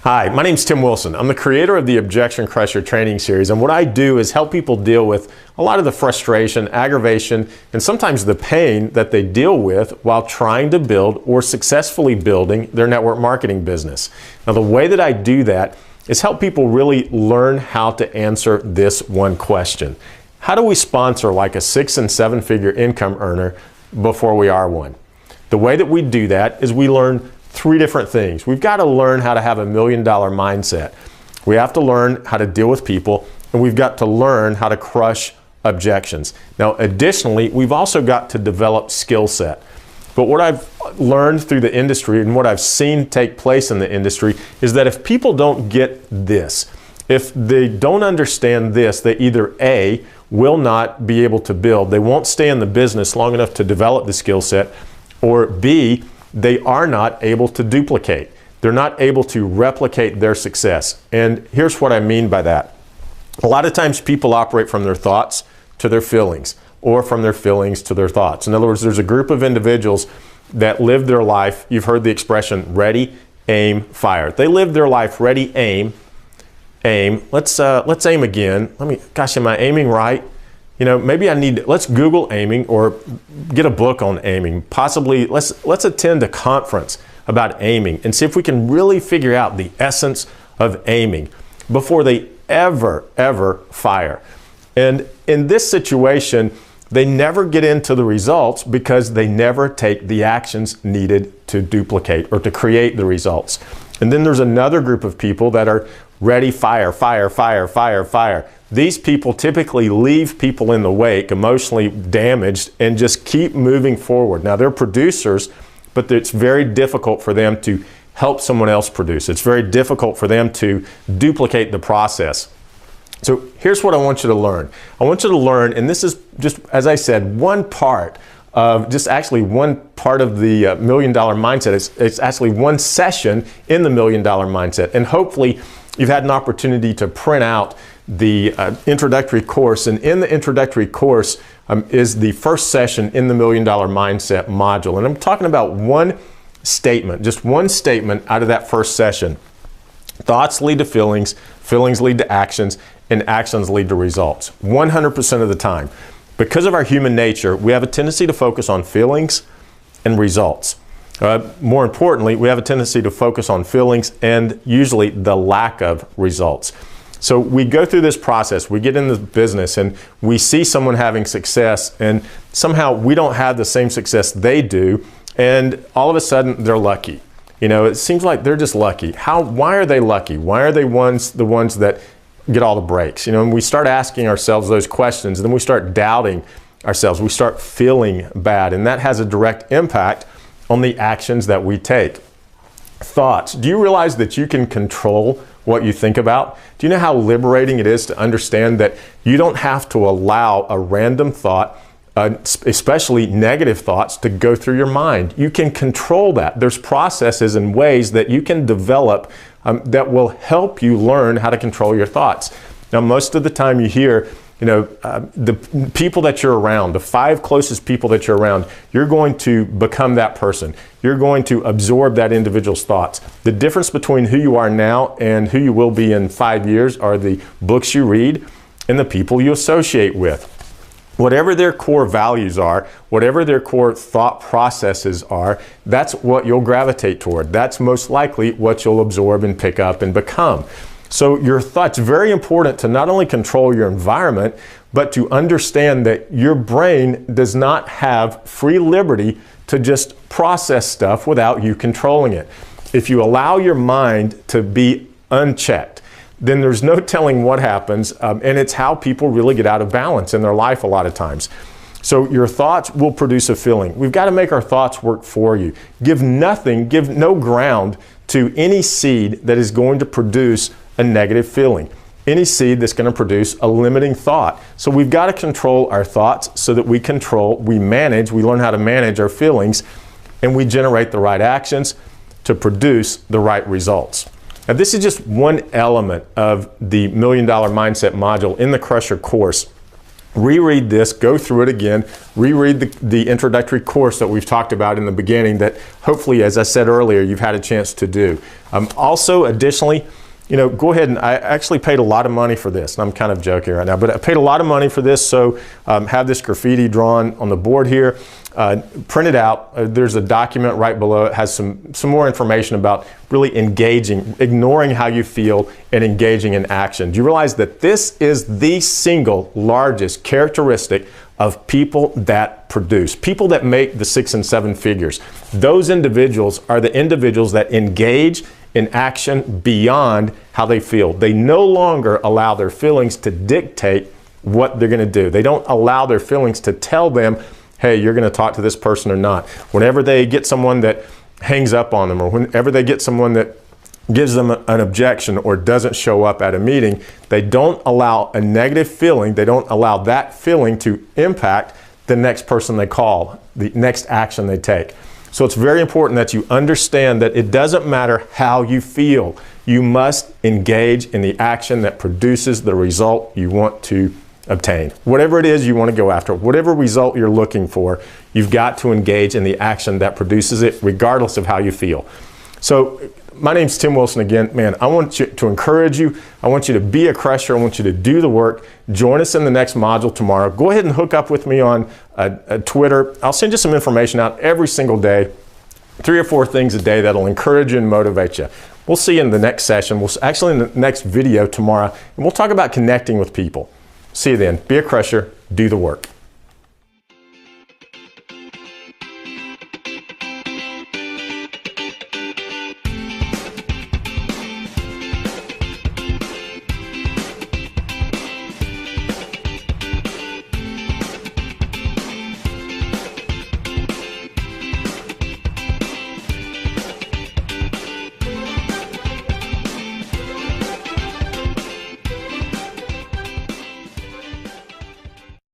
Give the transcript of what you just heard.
Hi, my name's Tim Wilson. I'm the creator of the Objection Crusher training series, and what I do is help people deal with a lot of the frustration, aggravation, and sometimes the pain that they deal with while trying to build or successfully building their network marketing business. Now, the way that I do that is help people really learn how to answer this one question. How do we sponsor like a 6- and 7-figure income earner before we are one? The way that we do that is we learn 3 different things. We've got to learn how to have a $1 million mindset. We have to learn how to deal with people, and we've got to learn how to crush objections. Now, additionally, we've also got to develop skill set. But what I've learned through the industry and what I've seen take place in the industry is that if people don't get this, if they don't understand this, they either A, will not be able to build, they won't stay in the business long enough to develop the skill set, or B, they are not able to duplicate. They're not able to replicate their success. And here's what I mean by that. A lot of times people operate from their thoughts to their feelings, or from their feelings to their thoughts. In other words, there's a group of individuals that live their life, you've heard the expression, ready, aim, fire. They live their life ready, aim. Let's aim again. Gosh, am I aiming right? You know, maybe let's Google aiming or get a book on aiming. Possibly, let's attend a conference about aiming and see if we can really figure out the essence of aiming before they ever fire. And in this situation, they never get into the results because they never take the actions needed to duplicate or to create the results. And then there's another group of people that are ready, fire. These people typically leave people in the wake, emotionally damaged, and just keep moving forward. Now, they're producers, but it's very difficult for them to help someone else produce. It's very difficult for them to duplicate the process. So here's what I want you to learn. I want you to learn, and this is just, as I said, one part of the $1 million mindset. It's actually one session in the $1 million mindset. And hopefully you've had an opportunity to print out the introductory course. And in the introductory course is the first session in the $1 million mindset module. And I'm talking about one statement, just one statement out of that first session. Thoughts lead to feelings, feelings lead to actions, and actions lead to results 100% of the time. Because of our human nature, we have a tendency to focus on feelings and results. More importantly, we have a tendency to focus on feelings and usually the lack of results. So we go through this process, we get in the business and we see someone having success and somehow we don't have the same success they do, and all of a sudden they're lucky. You know, it seems like they're just lucky. Why are they lucky? Why are they the ones that get all the breaks? You know, and we start asking ourselves those questions, and then we start doubting ourselves. We start feeling bad, and that has a direct impact on the actions that we take. Thoughts. Do you realize that you can control what you think about? Do you know how liberating it is to understand that you don't have to allow a random thought, especially negative thoughts, to go through your mind? You can control that. There's processes and ways that you can develop that will help you learn how to control your thoughts. Now, most of the time you hear, the people that you're around, the 5 closest people that you're around, you're going to become that person. You're going to absorb that individual's thoughts. The difference between who you are now and who you will be in 5 years are the books you read and the people you associate with. Whatever their core values are, whatever their core thought processes are, that's what you'll gravitate toward. That's most likely what you'll absorb and pick up and become. So your thoughts, very important to not only control your environment, but to understand that your brain does not have free liberty to just process stuff without you controlling it. If you allow your mind to be unchecked, then there's no telling what happens, and it's how people really get out of balance in their life a lot of times. So your thoughts will produce a feeling. We've got to make our thoughts work for you. Give no ground to any seed that is going to produce a negative feeling, any seed that's going to produce a limiting thought. So we've got to control our thoughts so that we learn how to manage our feelings, and we generate the right actions to produce the right results. Now, this is just one element of the $1 Million Mindset module in the Crusher course. reread this, go through it again, reread the introductory course that we've talked about in the beginning that hopefully, as I said earlier, you've had a chance to do. Also, additionally, go ahead, and I actually paid a lot of money for this, and I'm kind of joking right now, but I paid a lot of money for this, so have this graffiti drawn on the board here. Print it out. There's a document right below. It has some more information about really engaging, ignoring how you feel, and engaging in action. Do you realize that this is the single largest characteristic of people that produce, people that make the 6 and 7 figures? Those individuals are the individuals that engage in action beyond how they feel. They no longer allow their feelings to dictate what they're going to do. They don't allow their feelings to tell them, hey, you're going to talk to this person or not. Whenever they get someone that hangs up on them, or whenever they get someone that gives them an objection or doesn't show up at a meeting, they don't allow a negative feeling, they don't allow that feeling to impact the next person they call, the next action they take. So it's very important that you understand that it doesn't matter how you feel. You must engage in the action that produces the result you want to obtain. Whatever it is you want to go after, whatever result you're looking for, you've got to engage in the action that produces it, regardless of how you feel. So my name's Tim Wilson again. Man, I want to encourage you. I want you to be a crusher. I want you to do the work. Join us in the next module tomorrow. Go ahead and hook up with me on Twitter. I'll send you some information out every single day, 3 or 4 things a day that'll encourage you and motivate you. We'll see you in the next session. We'll actually in the next video tomorrow, and we'll talk about connecting with people. See you then. Be a crusher. Do the work.